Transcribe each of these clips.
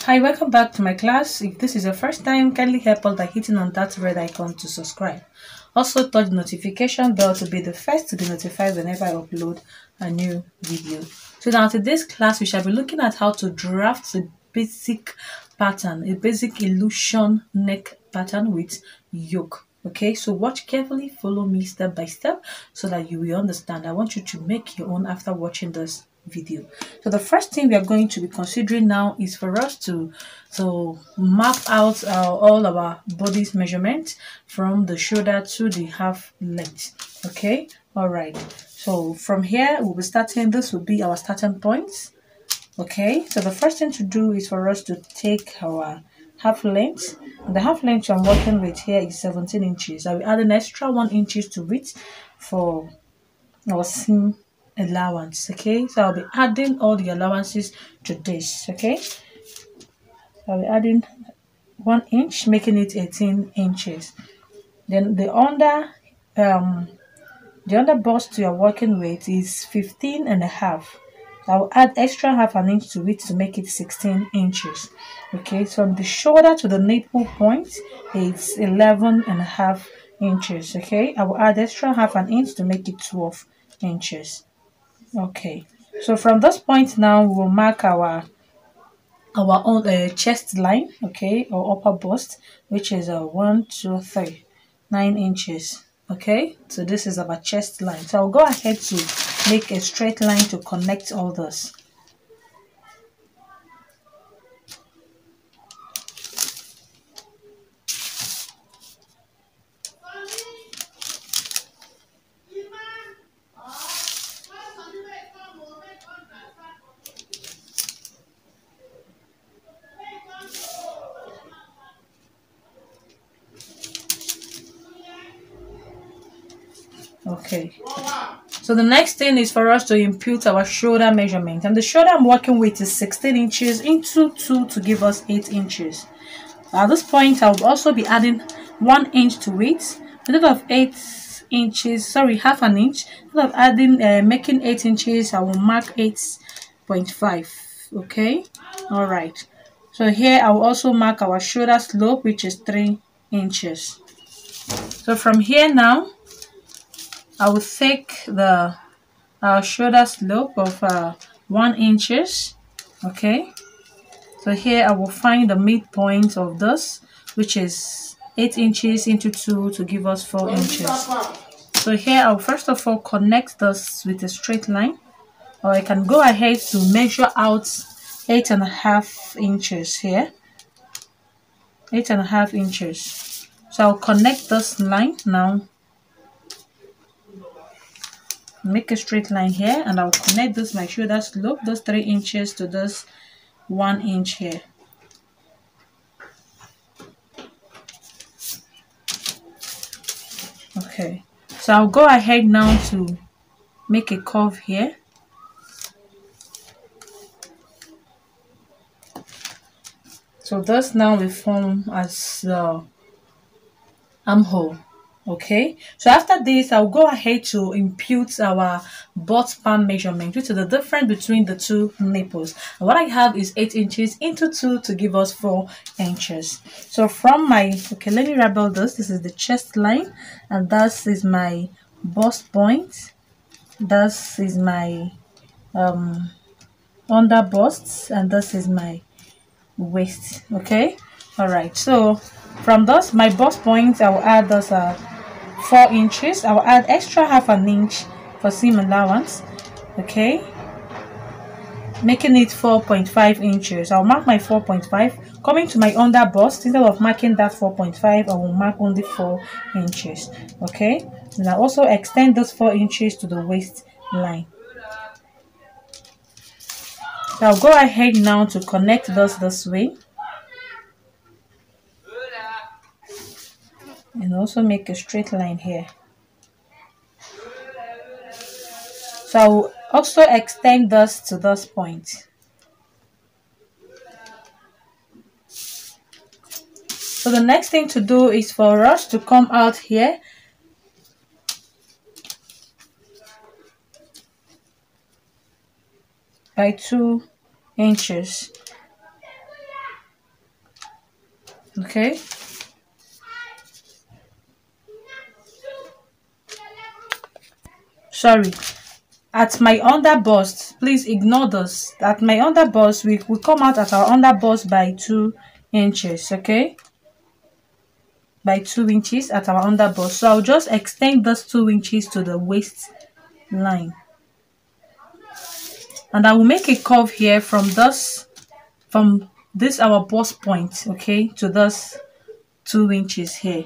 Hi, welcome back to my class. If this is your first time, kindly help us by hitting on that red icon to subscribe. Also touch the notification bell to be the first to be notified whenever I upload a new video. So now today's class we shall be looking at how to draft a basic pattern, a basic illusion neck pattern with yoke. Okay, so watch carefully, follow me step by step so that you will understand. I want you to make your own after watching this video. So the first thing we are going to be considering now is for us to map out all our body's measurement from the shoulder to the half length. Okay, all right. So from here we'll be starting. This will be our starting points. Okay, so the first thing to do is for us to take our half length. The half length I'm working with here is 17 inches. I will add an extra 1 inches to it for our seam allowance. Okay, so I'll be adding all the allowances to this. Okay, I'll be adding 1 inch, making it 18 inches. Then the under bust you're working with is 15 and a half. I'll add extra half an inch to it to make it 16 inches. Okay, so from the shoulder to the nipple point it's 11 and a half inches. Okay, I will add extra half an inch to make it 12 inches. Okay, so from this point now we will mark our own chest line, okay, or upper bust, which is a 1 2 3 9 inches. Okay, so this is our chest line. So I'll go ahead to make a straight line to connect all this. Okay, so the next thing is for us to impute our shoulder measurement, and the shoulder I'm working with is 16 inches into 2 to give us 8 inches. At this point I'll also be adding 1 inch to it instead of 8 inches, sorry, half an inch. Instead of adding making 8 inches, I will mark 8.5. okay, all right. So here I will also mark our shoulder slope, which is 3 inches. So from here now I will take the shoulder slope of 1 inches. Okay, so here I will find the midpoint of this, which is 8 inches into 2 to give us 4 inches. So here I'll first of all connect this with a straight line, or I can go ahead to measure out 8.5 inches here. 8.5 inches. So I'll connect this line now. Make a straight line here, and I'll connect this my shoulder slope, those 3 inches to this 1 inch here. Okay, so I'll go ahead now to make a curve here. So this now will form as the armhole. Okay, so after this I'll go ahead to impute our butt palm measurement, which is the difference between the two nipples. And what I have is 8 inches into 2 to give us 4 inches. So from my, okay, let me label this. This is the chest line, and this is my bust point. This is my under bust, and this is my waist. Okay, all right. So from this my bust point I will add this 4 inches. I will add extra half an inch for seam allowance. Okay, making it 4.5 inches. I'll mark my 4.5. Coming to my under bust, instead of marking that 4.5, I will mark only 4 inches. Okay, and I also extend those 4 inches to the waist line. So I'll go ahead now to connect this way, and also make a straight line here. So I will also extend this to this point. So the next thing to do is for us to come out here by 2 inches. Okay. Sorry. At my under bust, please ignore this. At my under bust, we come out at our under bust by 2 inches. Okay, by 2 inches at our under bust. So I'll just extend those 2 inches to the waist line, and I will make a curve here from this our bust point, okay, to this 2 inches here.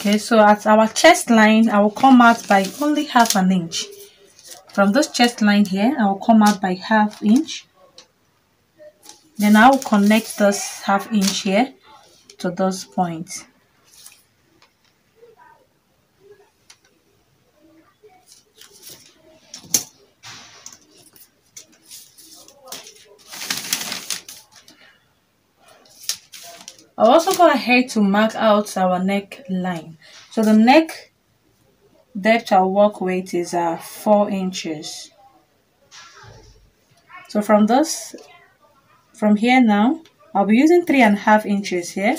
Okay, so at our chest line, I will come out by only half an inch. From this chest line here, I will come out by half inch. Then I will connect this half inch here to those points. I'll also go ahead to mark out our neck line. So the neck depth I'll work with is 4 inches. So from here now, I'll be using 3.5 inches here.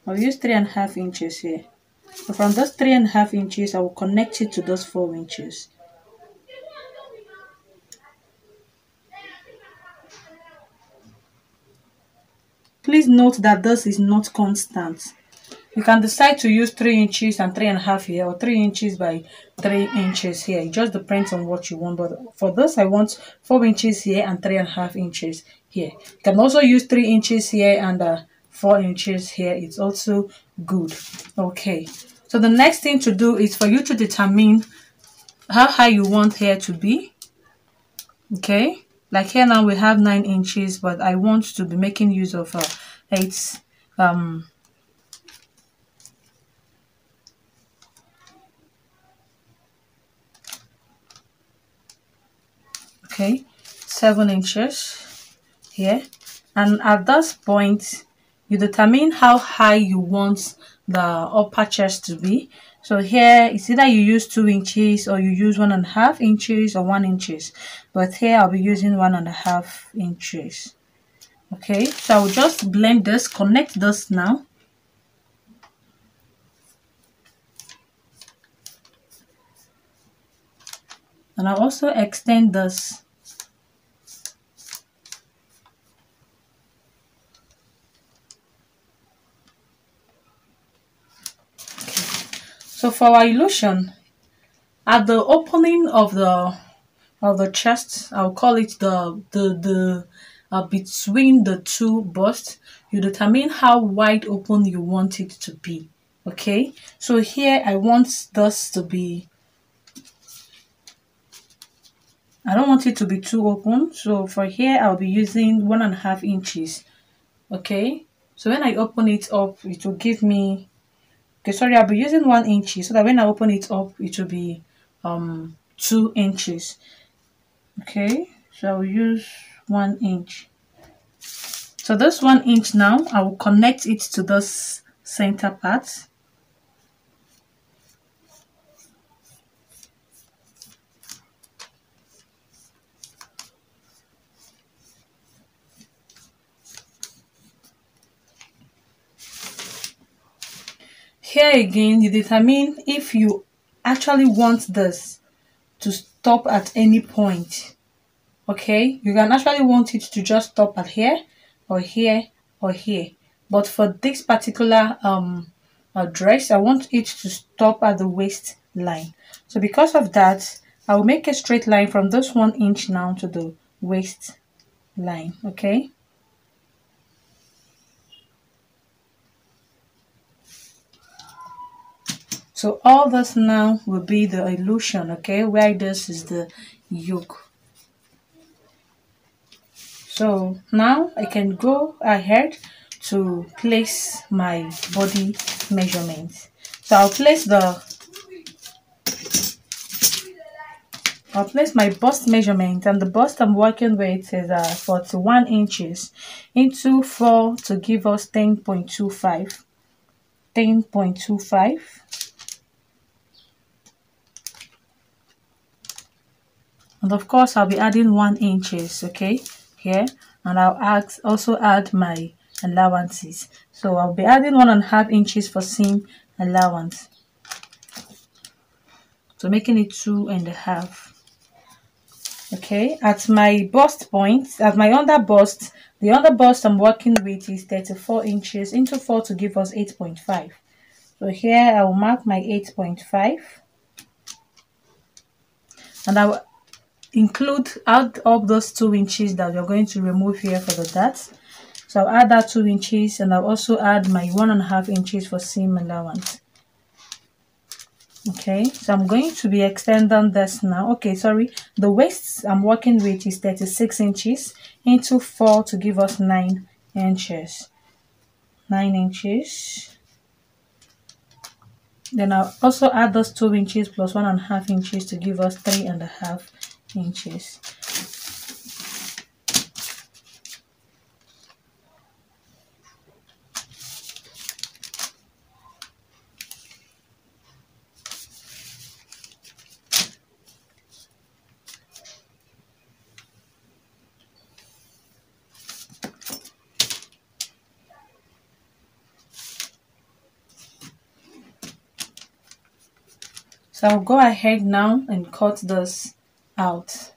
I'll use 3.5 inches here. So from those 3.5 inches, I will connect it to those 4 inches. Please note that this is not constant. You can decide to use 3 inches and 3.5 here, or 3 inches by 3 inches here. It just depends on what you want. But for this, I want 4 inches here and 3.5 inches here. You can also use 3 inches here and 4 inches here. It's also good. Okay. So the next thing to do is for you to determine how high you want hair to be. Okay. Like here now we have 9 inches, but I want to be making use of 8 okay, 7 inches here. And at this point, you determine how high you want the upper chest to be. So here it's either you use 2 inches or you use 1.5 inches or 1 inches. But here I'll be using 1.5 inches. Okay, so I'll just blend this, connect this now. And I'll also extend this. So for our illusion, at the opening of the chest, I'll call it the between the two busts, you determine how wide open you want it to be. Okay, so here I want this to be, I don't want it to be too open. So for here I'll be using 1.5 inches. Okay, so when I open it up, it will give me, okay, sorry, I'll be using 1 inch so that when I open it up, it will be 2 inches. Okay, so I'll use 1 inch. So this 1 inch now, I will connect it to this center part. Here again, you determine if you actually want this to stop at any point. Okay, you can actually want it to just stop at here or here or here. But for this particular dress, I want it to stop at the waistline. So because of that, I will make a straight line from this 1 inch now to the waistline. Okay. So all this now will be the illusion, okay, where this is the yoke. So now I can go ahead to place my body measurements. So I'll place my bust measurement, and the bust I'm working with is 41 inches into 4 to give us 10.25. 10.25. And of course I'll be adding 1 inches, okay, here, and also add my allowances. So I'll be adding 1.5 inches for seam allowance, so making it 2.5. Okay, at my bust point, at my under bust, the under bust I'm working with is 34 inches into 4 to give us 8.5. So here I will mark my 8.5, and I will add up those 2 inches that we're going to remove here for the dart. So I'll add that 2 inches, and I'll also add my 1.5 inches for seam allowance. Okay, so I'm going to be extending this now. Okay, sorry, the waist I'm working with is 36 inches into 4 to give us 9 inches. 9 inches. Then I'll also add those 2 inches plus 1.5 inches to give us 3.5 inches. So I'll go ahead now and cut this out.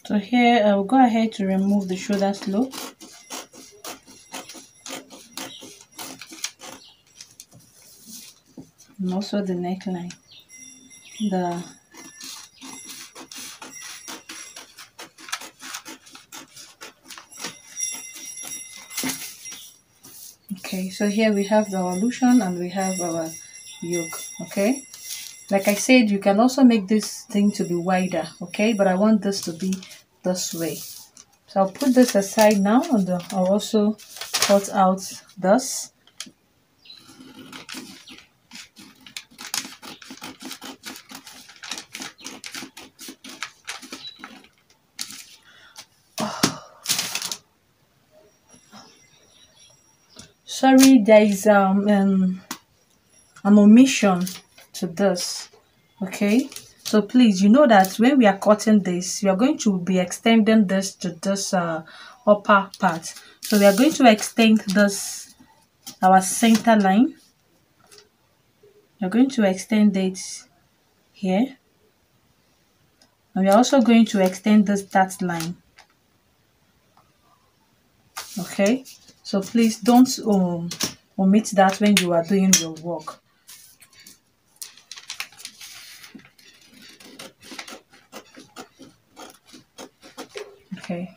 So here I will go ahead to remove the shoulder slope. And also the neckline. Okay, so here we have our illusion and we have our yoke. Okay, like I said, you can also make this thing to be wider, okay, but I want this to be this way. So I'll put this aside now, and I'll also cut out this. Sorry, there is an omission to this. Okay, so please, you know that when we are cutting this, we are going to be extending this to this upper part. So we are going to extend this, our center line. We're going to extend it here, and we are also going to extend this dart line. Okay, so please don't omit that when you are doing your work. Okay.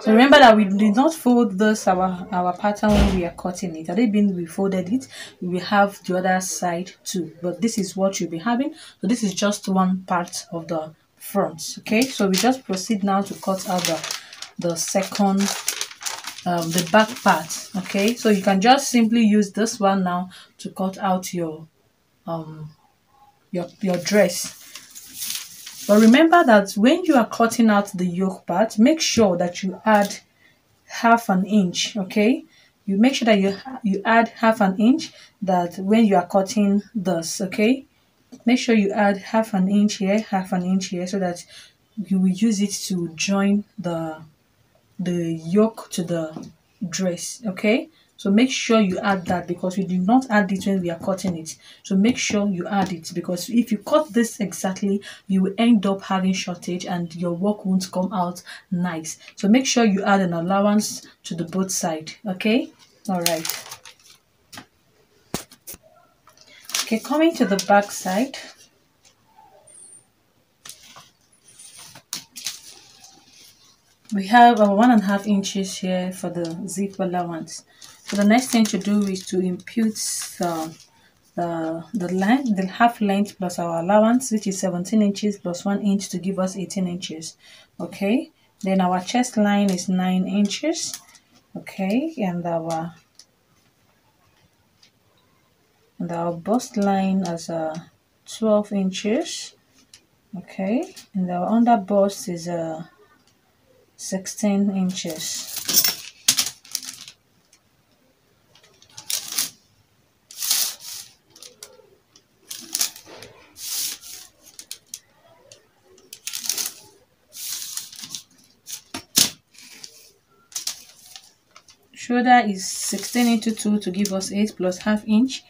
So remember that we did not fold this our pattern when we are cutting it. Had it been we folded it, we will have the other side too. But this is what you'll be having. So this is just one part of the front. Okay, so we just proceed now to cut out the second the back part. Okay, so you can just simply use this one now to cut out your dress. But remember that when you are cutting out the yoke part, make sure that you add half an inch. Okay, you make sure that you add half an inch, that when you are cutting this. Okay, make sure you add half an inch here, half an inch here, so that you will use it to join the yoke to the dress. Okay, so make sure you add that, because we did not add it when we are cutting it. So make sure you add it, because if you cut this exactly, you will end up having shortage and your work won't come out nice. So make sure you add an allowance to the both side. Okay, all right. Okay, coming to the back side, we have our 1.5 inches here for the zip allowance. So the next thing to do is to impute the length, the half length plus our allowance, which is 17 inches plus 1 inch to give us 18 inches. Okay, then our chest line is 9 inches. Okay, and our bust line is 12 inches. Okay, and our under bust is 16 inches. Shoulder is 16 into 2 to give us 8 plus half inch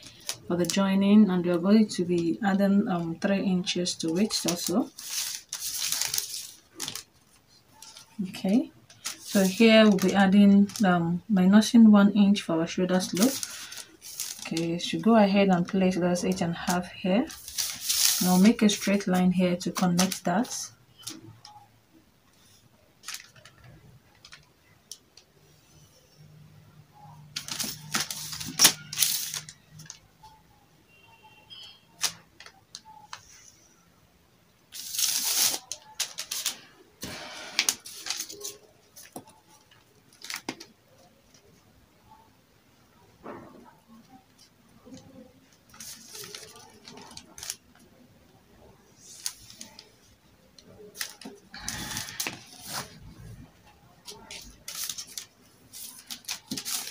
for the joining, and we are going to be adding 3 inches to it also. Okay, so here we'll be adding minusing 1 inch for our shoulder slope. Okay, so go ahead and place this 8.5 here. Now make a straight line here to connect that.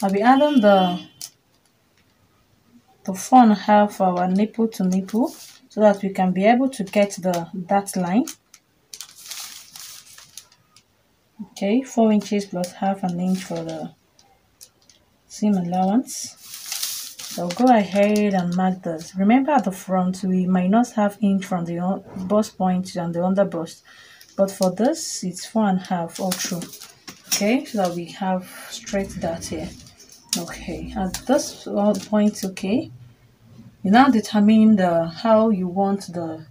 I'll be adding the 4.5 for our nipple to nipple, so that we can be able to get that line. Okay, 4 inches plus half an inch for the seam allowance. So go ahead and mark this. Remember at the front we minus half inch from the bust point and the under bust, but for this it's 4.5 all through. Okay, so that we have straight dart here. Okay, at this point, okay, you now determine how you want the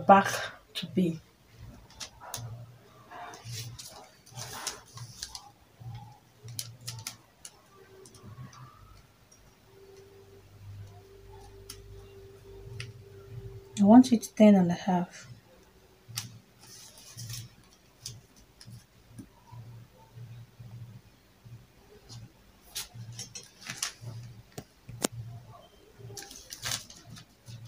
back to be. I want it 10.5.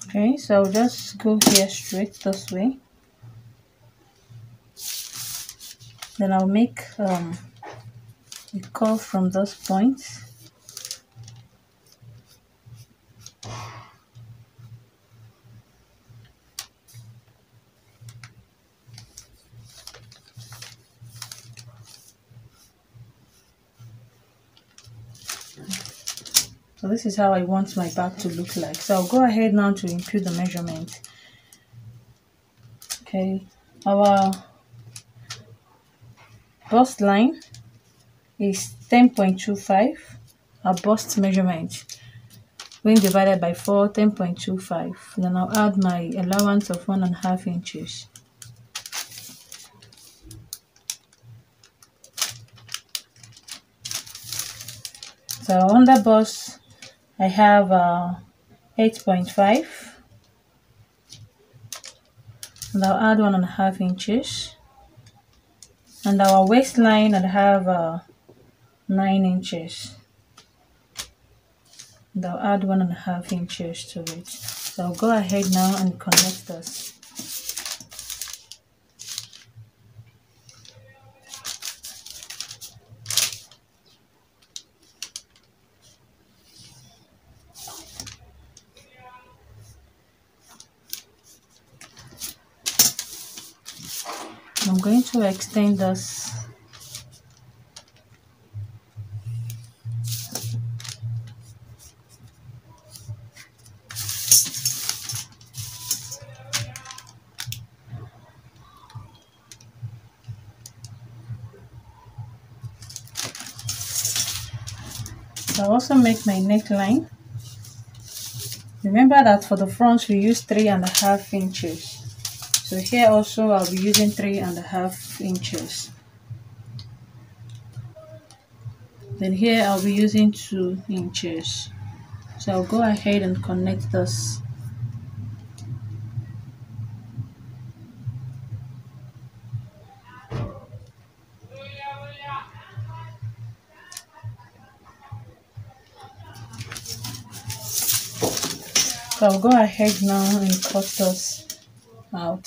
Okay, so I'll just go here straight this way. Then I'll make a curve from this point. So this is how I want my back to look like. So I'll go ahead now to impute the measurement. Okay, our bust line is 10.25, our bust measurement. When divided by 4, 10.25. Then I'll add my allowance of 1.5 inches. So on the bust, I have 8.5. And I'll add 1.5 inches. And our waistline, I'll have 9 inches. And I'll add 1.5 inches to it. So I'll go ahead now and connect this. I'm going to extend this. I'll also make my neckline. Remember that for the front we use 3.5 inches. So here also I'll be using 3.5 inches. Then here I'll be using 2 inches. So I'll go ahead and connect this. So I'll go ahead now and cut this out.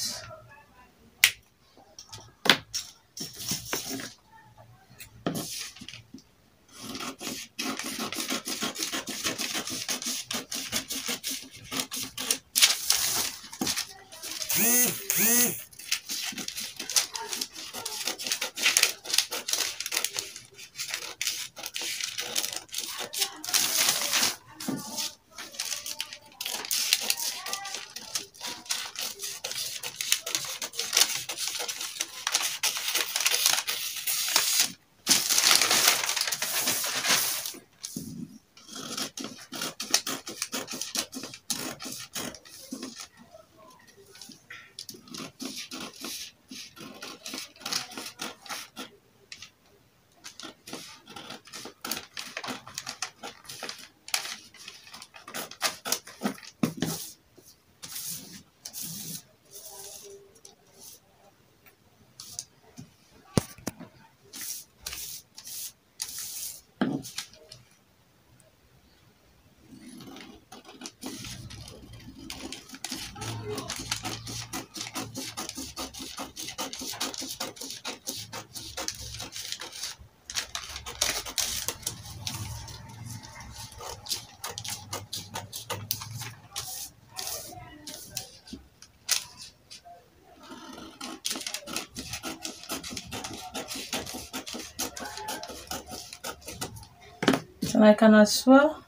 So I can as well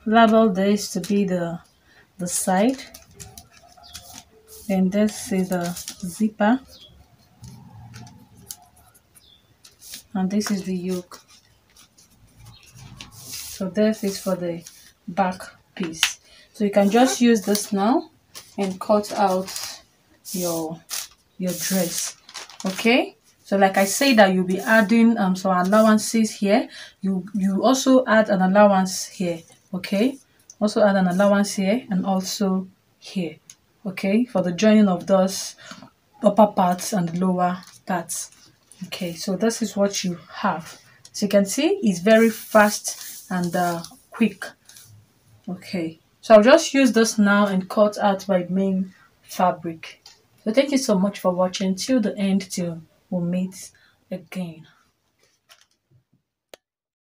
label this to be the side. Then this is the zipper. And this is the yoke. So this is for the back piece. So you can just use this now and cut out your dress. Okay, so like I say that you'll be adding some allowances here. You also add an allowance here. Okay, also add an allowance here and also here. Okay, for the joining of those upper parts and the lower parts. Okay, so this is what you have. So you can see it's very fast and quick. Okay, so I'll just use this now and cut out my main fabric. So thank you so much for watching till the end till we'll meet again.